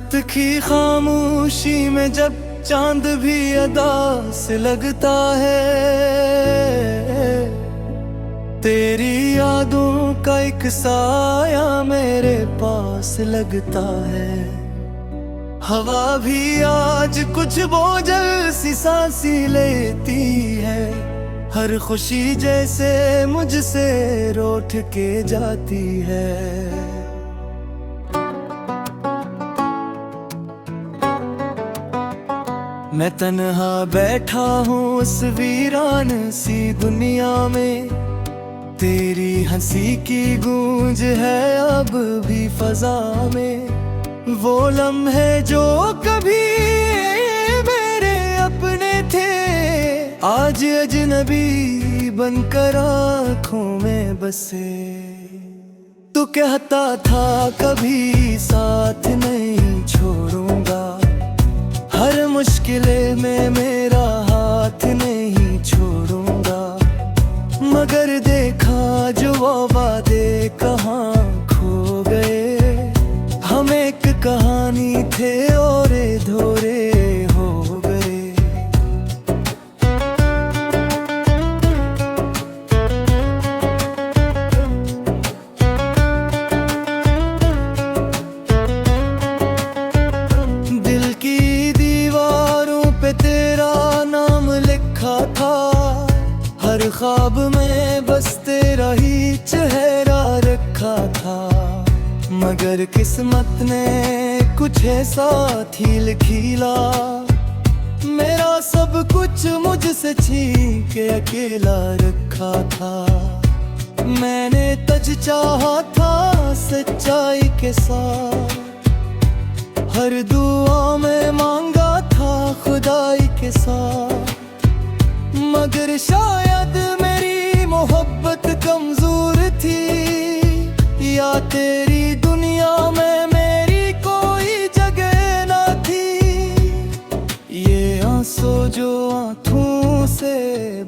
रात की खामोशी में जब चांद भी अदा से लगता है, तेरी यादों का एक साया मेरे पास लगता है। हवा भी आज कुछ बोझल सी सांसी लेती है, हर खुशी जैसे मुझसे रूठ के जाती है। मैं तन्हा बैठा हूँ उस वीरान सी दुनिया में, तेरी हंसी की गूंज है अब भी फजा में। वो लम्हे जो कभी मेरे अपने थे, आज अजनबी बनकर आँखों में बसे। तू कहता था कभी साथ नहीं छोड़ूंगा, हर मुश्किले में मेरा हाथ नहीं छोड़ूंगा। मगर देखा जो वो वादे कहाँ खो गए, हम एक कहानी थे और धोरे हो गए। दिल की दीवारों पे तेरा नाम लिखा था, हर ख्वाब में बस तेरा ही चेहरा रखा था। मगर किस्मत ने कुछ ऐसा थी लिखीला, मेरा सब कुछ मुझसे छीन के अकेला रखा था। मैंने तुझ चाहा था सच्चाई के साथ, हर दुआ में मांगा था खुदाई के साथ। मगर शायद मेरी मोहब्बत कमजोर थी, या तेरी दुनिया में मेरी कोई जगह ना थी। ये आंसू जो आंखों से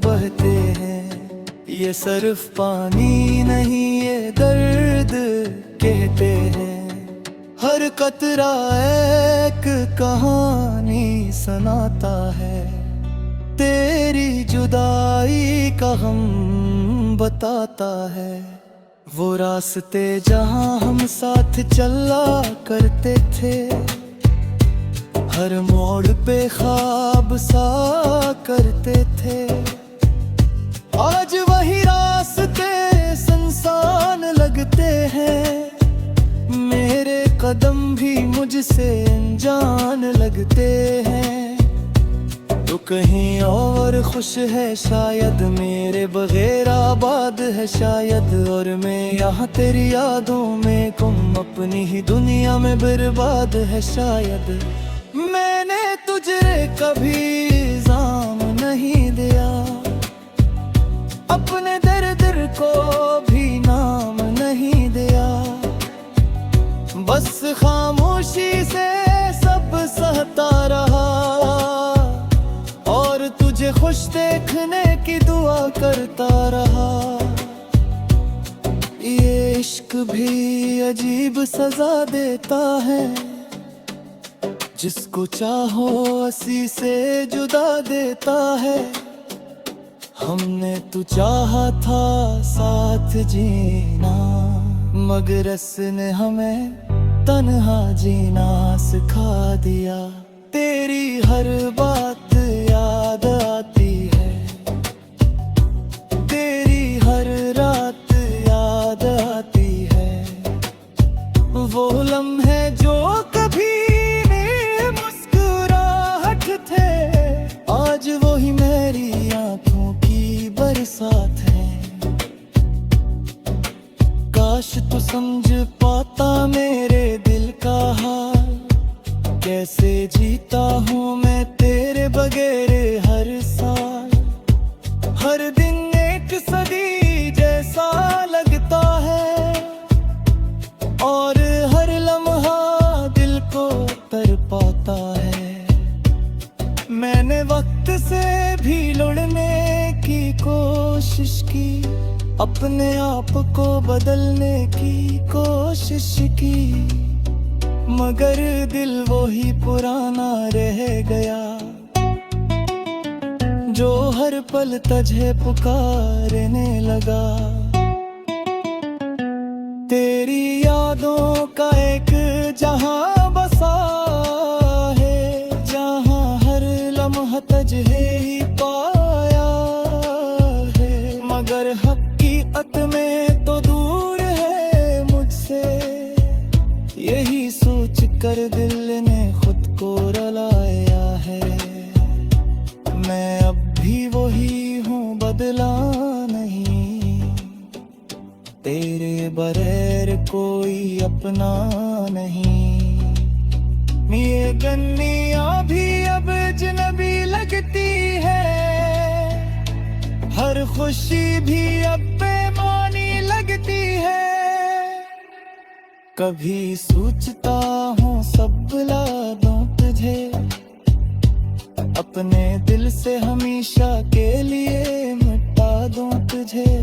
बहते हैं, ये सिर्फ पानी नहीं ये दर्द कहते हैं। हर कतरा एक कहानी सुनाता है, तेरी जुदाई का गम बताता है। वो रास्ते जहां हम साथ चला करते थे, हर मोड़ पे ख्वाब सा करते थे। आज वही रास्ते सुनसान लगते हैं, मेरे कदम भी मुझसे अनजान लगते हैं। तो कहीं और खुश है शायद, मेरे बगैर आबाद है शायद, और मैं यहाँ तेरी यादों में गुम अपनी ही दुनिया में बर्बाद है शायद। मैंने तुझे कभी इल्जाम नहीं दिया, अपने दर्द को भी नाम नहीं दिया। बस खामोशी से सब सहता रहा, और तुझे खुश देखने की दुआ करता रहा। ये इश्क भी अजीब सजा देता है, जिसको चाहो उसी से जुदा देता है। हमने तो चाहा था साथ जीना, मगर इसने हमें तन्हा जीना सिखा दिया। तेरी हर बात याद आती है, तेरी हर रात याद आती है। वो लम्हे जो कभी मुस्कुराहट थे, आज वो ही मेरी आंखों की बरसात है। काश तू समझ पाता मेरे दिल का हाल, कैसे जीता हूँ मैं तेरे बगैर हर साल। हर दिन एक सदी जैसा लगता है, और हर लम्हा दिल को तड़पाता है। मैंने वक्त से भी लड़ने की कोशिश की, अपने आप को बदलने की कोशिश की, मगर दिल वो ही पुराना रह गया, जो हर पल तुझे पुकारने लगा। तेरी यादों का एक जहां बसा है, जहां हर लम्हा तुझे ही पाया है। मगर हकीकत में तो दूर है मुझसे, यही सोच कर दिल ने खुद को रुलाया है। मैं अब भी वही हूँ, बदला नहीं, तेरे बगैर कोई अपना नहीं। ये गन्नियाँ भी अब अजनबी लगती है, हर खुशी भी अब बेमानी लगती है। कभी सोचता हूँ सब भुला दूं तुझे, अपने दिल से हमेशा के लिए मिटा दूं तुझे।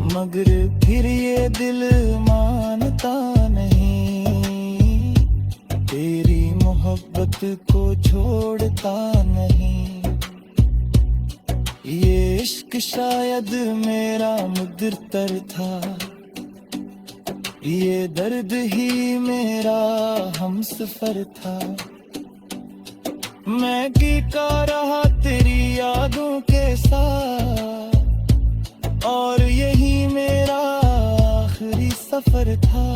मगर फिर ये दिल मानता नहीं, तेरी मोहब्बत को छोड़ता नहीं। ये इश्क शायद मेरा मुद्दर था, ये दर्द ही मेरा हमसफर था। मैं गीता रहा तेरी यादों के साथ, और यही मेरा आखिरी सफर था।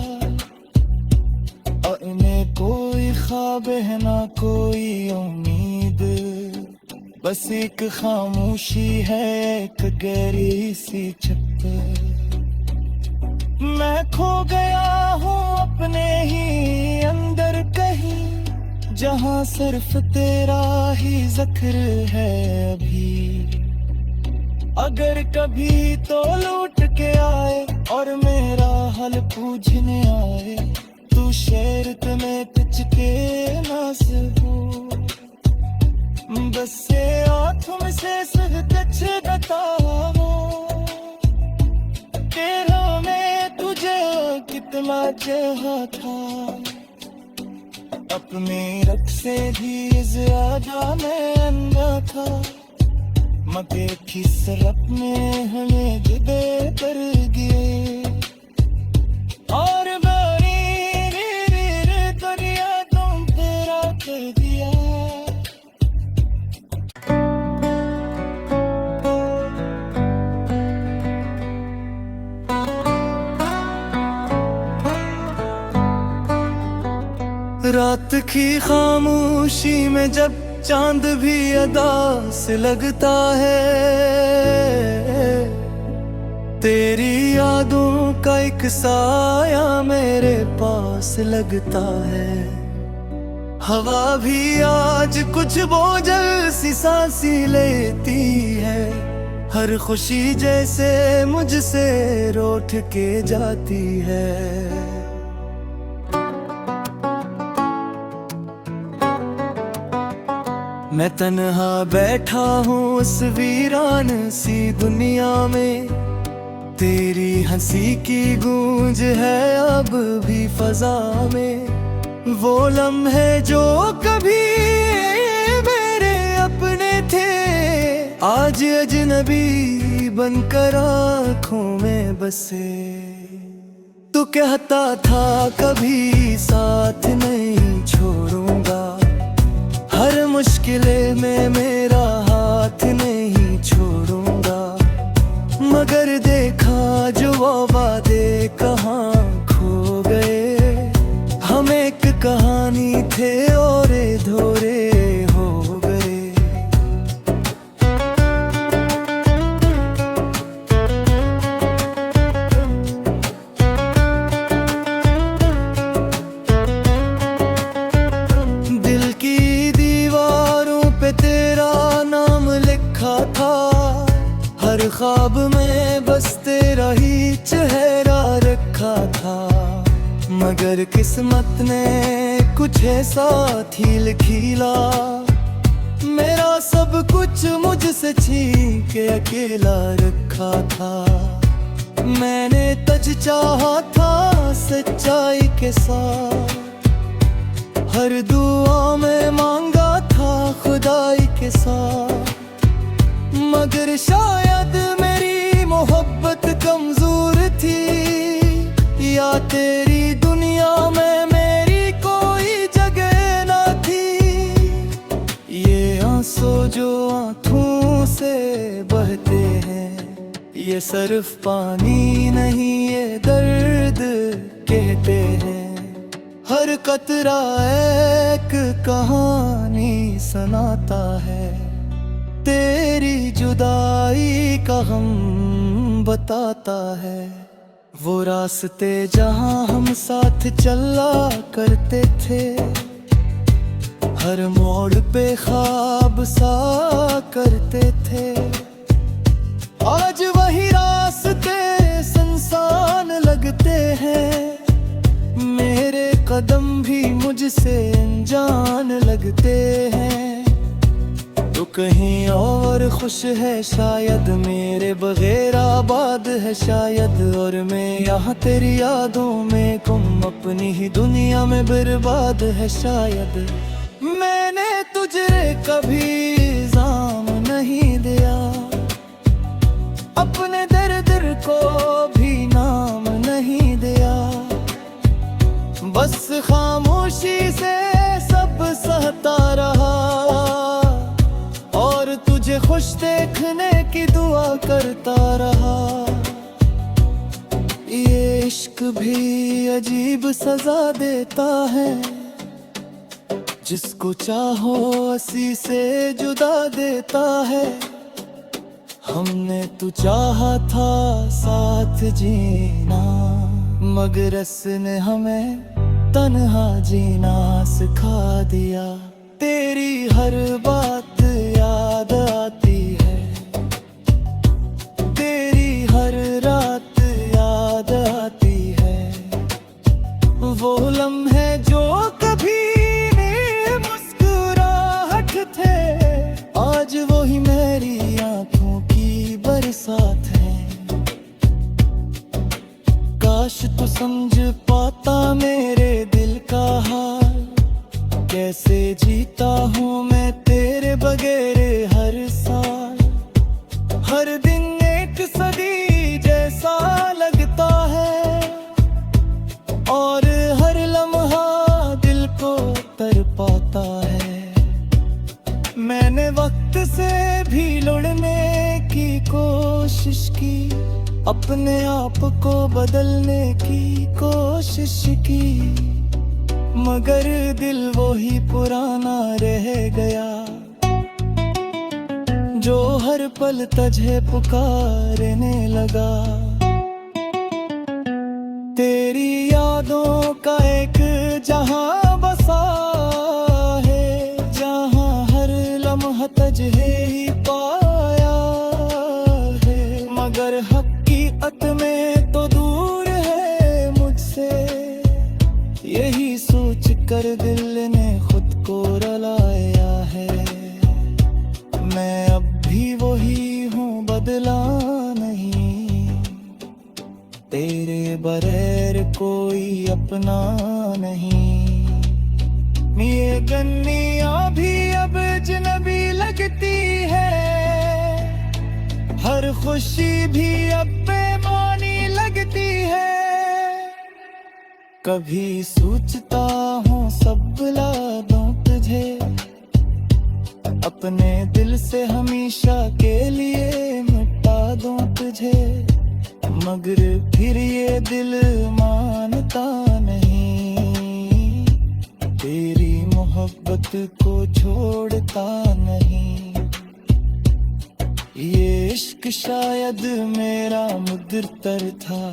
और इन्हें कोई ख्वाब है ना कोई उम्मीद, बस एक खामोशी है, एक गहरी सी छत। मैं खो गया हूँ अपने ही अंदर कहीं, जहाँ सिर्फ तेरा ही जिक्र है अभी। अगर कभी तो लौट के आए और मेरा हाल पूछने आए, तू शहर में तुझके नाज़ बस से आँखों में से सच बताओ, तेरा मैं तुझे कितना चाहा था। अपने रख से भी ज्यादा मैं अंधा था, मगर किस अपने हमें जुदे कर गए। और बारी दुनिया तुम तेरा कर दिया। रात की खामोशी में जब चांद भी अदा से लगता है, तेरी यादों का एक साया मेरे पास लगता है। हवा भी आज कुछ बोझल सी सांसी लेती है, हर खुशी जैसे मुझसे रूठ के जाती है। मैं तन्हा बैठा हूँ उस वीरान सी दुनिया में, तेरी हंसी की गूंज है अब भी फजा में। वो लम्हे जो कभी मेरे अपने थे, आज अजनबी बनकर आँखों में बसे। तू कहता था कभी साथ नहीं छोड़ूंगा, हर मुश्किले में मेरा हाथ नहीं छोड़ूंगा। मगर देखा जो वो वादे कहाँ खो गए, हम एक कहानी थे और धोरे हो गए। दिल की दीवारों पे तेरा नाम लिखा था, हर ख्वाब में बस तेरा ही चेहरा रखा था। मगर किस्मत ने कुछ ऐसा थी लिखीला, मेरा सब कुछ मुझसे छीन के अकेला रखा था। मैंने तुझ चाहा था सच्चाई के साथ, हर दुआ में मांगा था खुदाई के साथ, मगर शायद मेरी मोहब्बत कमजोर थी, या तेरी दुनिया में मेरी कोई जगह ना थी। ये आंसू जो आंखों से बहते हैं, ये सिर्फ पानी नहीं ये दर्द कहते हैं। हर कतरा एक कहानी सुनाता है, तेरी जुदाई का गम बताता है। वो रास्ते जहां हम साथ चला करते थे, हर मोड़ पे ख्वाब सा करते थे। आज वही रास्ते सुनसान लगते हैं, मेरे कदम भी मुझसे अनजान लगते हैं। तो कहीं और खुश है शायद, मेरे बगैर आबाद है शायद, और मैं यहाँ तेरी यादों में गुम अपनी ही दुनिया में बर्बाद है शायद। मैंने तुझे कभी इल्जाम नहीं दिया, अपने दर्द को भी नाम नहीं दिया, बस खामोशी से सब सहता रहा, और तुझे खुश देखने की दुआ करता रहा। ये इश्क भी अजीब सजा देता है, जिसको चाहो उसी से जुदा देता है। हमने तो चाहा था साथ जीना, मगर इसने हमें तन्हा जीना सिखा दिया। तेरी हर बात याद आती है, तेरी हर रात याद आती है। वो लम्हे जो कभी मुस्कुराहट थे, आज वही मेरी आंखों की बरसात है। काश तू समझ पाता मेरे दिल का हाल, कैसे जीता हूँ मैं तेरे बगैर हर साल। हर दिन एक सदी जैसा लगता है, और हर लम्हा दिल को तड़पाता है। मैंने वक्त से भी लड़ने की कोशिश की, अपने आप को बदलने की कोशिश की, मगर दिल वो ही पुराना रह गया, जो हर पल तुझे पुकारने लगा। तेरी यादों का एक जहां बसा है, जहां हर लम्हा तुझे ही पाया है, मगर हकीकत में तो दूर है मुझसे। यही सोच कर दिल ने खुद को रुलाया है। मैं अब भी वही हूँ, बदला नहीं, तेरे बगैर कोई अपना नहीं। ये गन्नियाँ भी अब अजनबी लगती है, हर खुशी भी अब बेमानी लगती है। कभी सोचता हूँ सब भुला दूं तुझे, अपने दिल से हमेशा के लिए मिटा दूं तुझे, मगर फिर ये दिल मानता नहीं, तेरी मोहब्बत को छोड़ता नहीं। ये इश्क शायद मेरा मुद्दर था,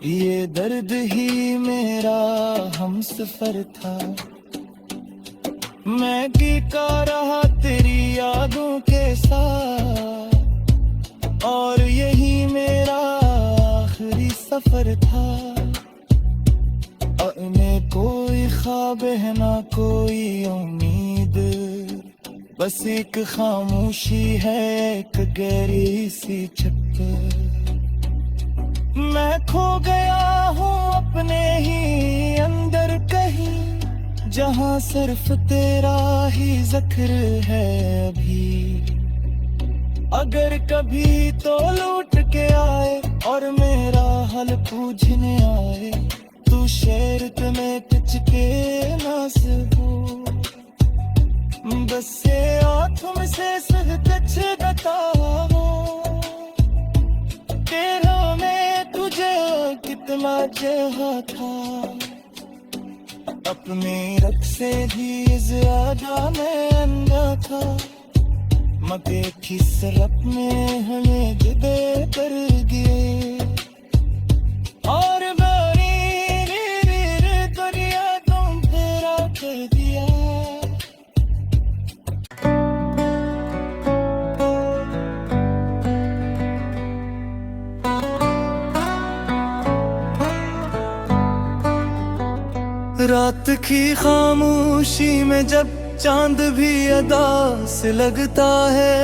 ये दर्द ही मेरा हमसफर था। मैं गिका रहा तेरी यादों के साथ, और यही मेरा आखिरी सफर था। न कोई ख्वाब है ना कोई उम्मीद, बस एक खामोशी है, एक गहरी सी छत। मैं खो गया हूँ अपने ही अंदर कहीं, जहां सिर्फ तेरा ही जिक्र है अभी। अगर कभी तो लौट के आए और मेरा हाल पूछने आए, तू शर्त में कुछ के नासबू बस से आँखों से सह कुछ बताओ, तेरा मैं तुझे कितना चाहा था, अपने रख से भी ज्यादा मैं अंधा था, मगर किस रब में हमें जुदा कर गए। और बारी दुनिया तुम तेरा कर दिया। रात की खामोशी में जब चांद भी अदा से लगता है,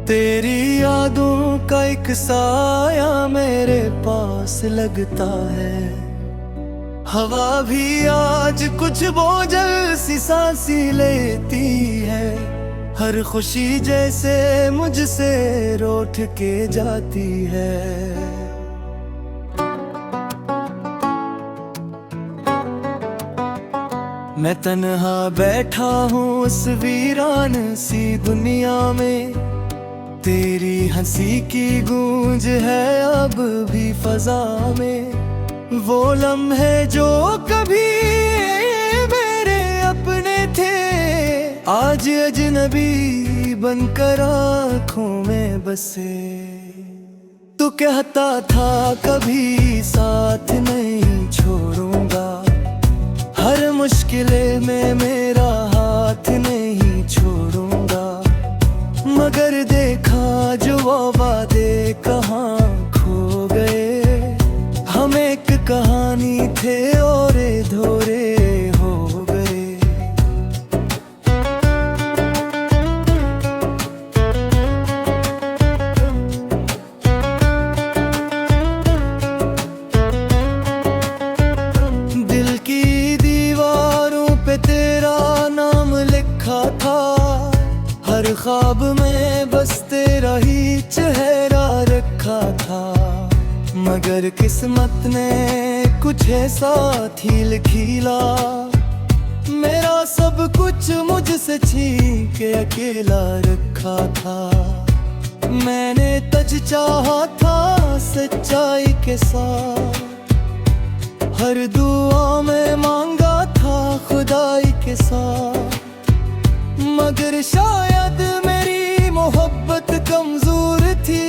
तेरी यादों का एक साया मेरे पास लगता है। हवा भी आज कुछ बोझल सी सांसी लेती है, हर खुशी जैसे मुझसे रूठ के जाती है। मैं तन्हा बैठा हूँ उस वीरान सी दुनिया में, तेरी हंसी की गूंज है अब भी फजा में। वो लम्हे जो कभी मेरे अपने थे, आज अजनबी बनकर आँखों में बसे। तू कहता था कभी साथ नहीं छोड़ूंगा, हर मुश्किलें में मेरा हाथ नहीं छोड़ूंगा, मगर देखा जो वो वादे कहाँ खो गए। हम एक कहानी थे और धोरे हो गए। दिल की तेरा नाम लिखा था, हर ख्वाब में बस तेरा ही चेहरा रखा था, मगर किस्मत ने कुछ ऐसा ही लिखीला। मेरा सब कुछ मुझसे छीन के अकेला रखा था। मैंने तुझ चाहा था सच्चाई के साथ, हर दुआ में मांगा था खुदाई के साथ, मगर शायद मेरी मोहब्बत कमजोर थी,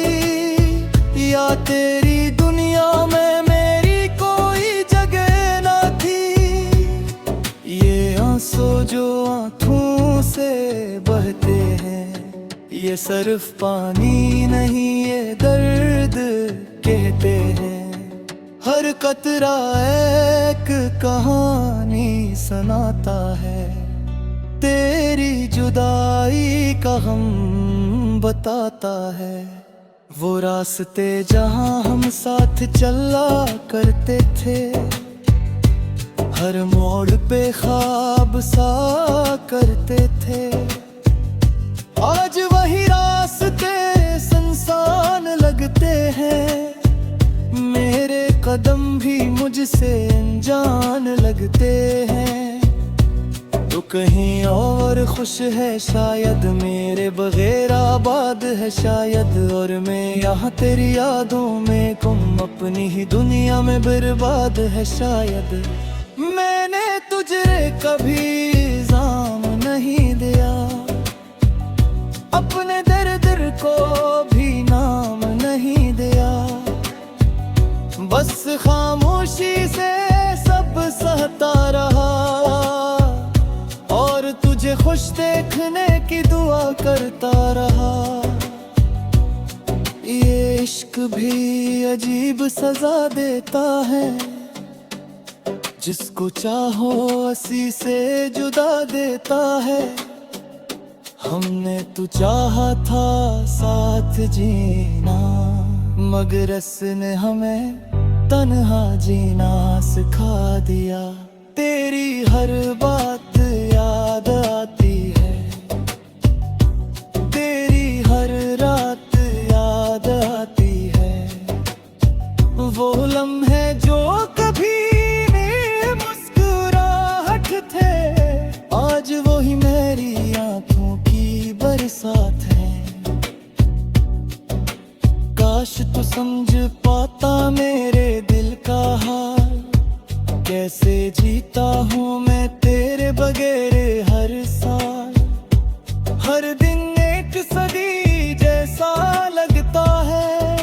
या तेरी दुनिया में मेरी कोई जगह ना थी। ये आंसू जो आँखों से बहते हैं, ये सिर्फ पानी नहीं ये दर्द कहते हैं। हर कतरा एक कहानी सुनाता है, तेरी जुदाई का हम बताता है। वो रास्ते जहां हम साथ चला करते थे, हर मोड़ पे ख्वाब सा करते थे, आज वही रास्ते सुनसान लगते हैं। मेरे कदम भी मुझसे अनजान लगते हैं। तो कहीं और खुश है शायद, मेरे बगैर आबाद है शायद, और मैं यहाँ तेरी यादों में गुम अपनी ही दुनिया में बर्बाद है शायद। मैंने तुझे कभी इल्जाम नहीं दिया, अपने दर्द को भी नाम नहीं दिया, बस खामोशी से सब सहता रहा, और तुझे खुश देखने की दुआ करता रहा। ये इश्क भी अजीब सजा देता है, जिसको चाहो हंसी से जुदा देता है। हमने तो चाहा था साथ जीना, मगर इसने हमें तन्हा जीना सिखा दिया। तेरी हर बात याद आती है, तेरी हर रात याद आती है। वो लम्हे जो कभी मुस्कुराहट थे, आज वही मेरी आंखों की बरसात है। काश तू समझ पाता मेरे दिल का हाल, कैसे जीता हूँ मैं तेरे बगैर हर साल। हर दिन एक सदी जैसा लगता है,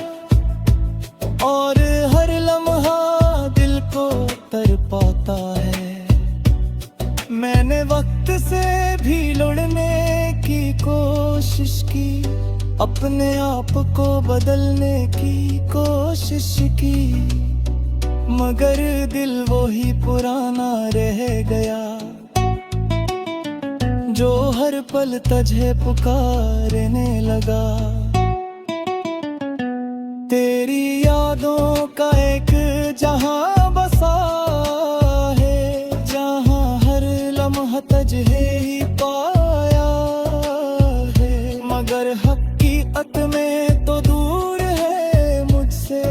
और हर लम्हा दिल को तड़पाता है। मैंने वक्त से भी लड़ने की कोशिश की, अपने आप को बदलने की कोशिश की, मगर दिल वो ही पुराना रह गया, जो हर पल तुझे पुकारने लगा। तेरी यादों का एक जहां बसा है, जहां हर लम्हा तुझे ही पाया है, मगर हकीकत में तो दूर है मुझसे।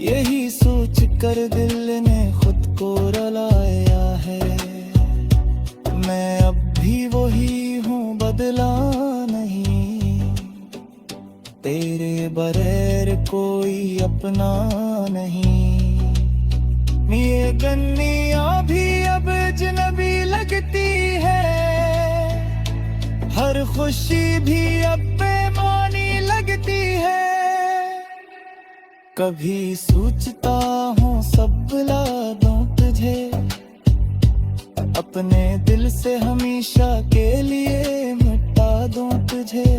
यही सोच कर दिल ने खुद को रुलाया है। मैं अब भी वही हूँ, बदला नहीं, तेरे बगैर कोई अपना नहीं। ये गन्नियाँ भी अब अजनबी लगती है, हर खुशी भी अब बेमानी लगती है। कभी सोचता हूँ सब भुला दूं तुझे, अपने दिल से हमेशा के लिए मिटा दूं तुझे,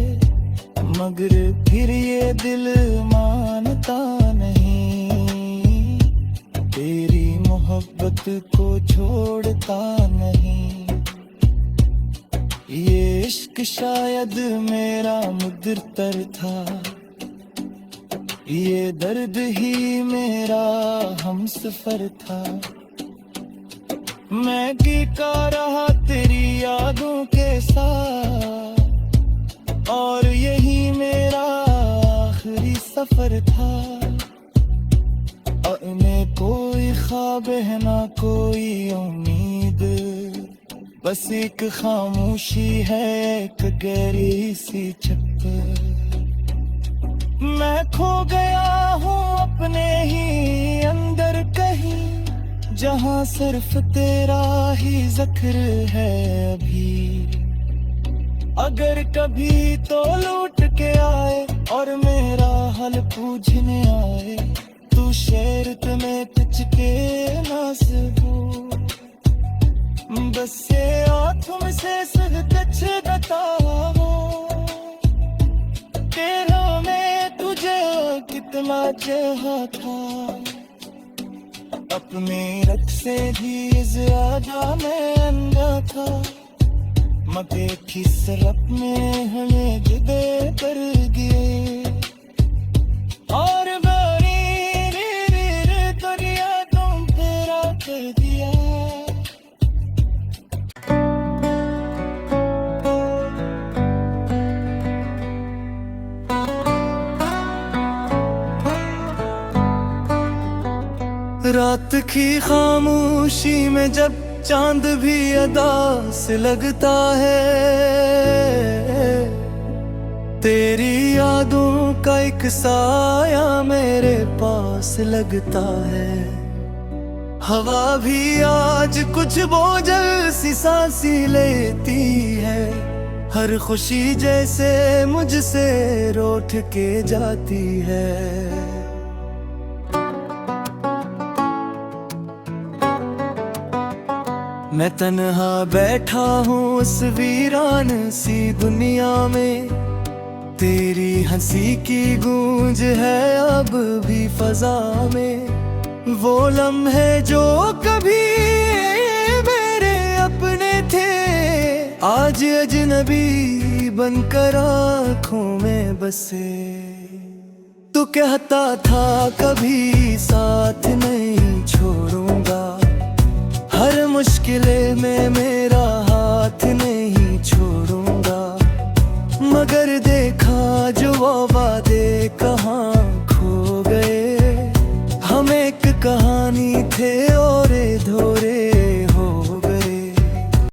मगर फिर ये दिल मानता नहीं, तेरी मोहब्बत को छोड़ता नहीं। ये इश्क शायद मेरा मुद्दर था, ये दर्द ही मेरा हमसफर था। मैं गिका रहा तेरी यादों के साथ, और यही मेरा आखिरी सफर था। और में कोई ख्वाब है ना कोई उम्मीद, बस एक खामोशी है, एक गहरी सी छत। मैं खो गया हूँ अपने ही अंदर कहीं, जहाँ सिर्फ तेरा ही जिक्र है अभी। अगर कभी तो लौट के आए और मेरा हाल पूछने आए, तू शर्त में कुछ के ना सबू, बस ये आँखों से सिर्फ कुछ बताओ, तेरा मैं तुझे कितना चाहा था। अपने रख से भी ज्यादा मैं अंधा था, मगे किस रब में हमें जुदे कर गए। और बारी रे रे रे दुनिया तुम तेरा कर दिया। रात की खामोशी में जब चांद भी अदा से लगता है, तेरी यादों का एक साया मेरे पास लगता है। हवा भी आज कुछ बोझल सी सांसी लेती है, हर खुशी जैसे मुझसे रूठ के जाती है। मैं तन्हा बैठा हूँ उस वीरान सी दुनिया में, तेरी हंसी की गूंज है अब भी फजा में। वो लम्हे जो कभी मेरे अपने थे, आज अजनबी बनकर आँखों में बसे। तू कहता था कभी साथ नहीं छोड़ूंगा, हर मुश्किल में मेरा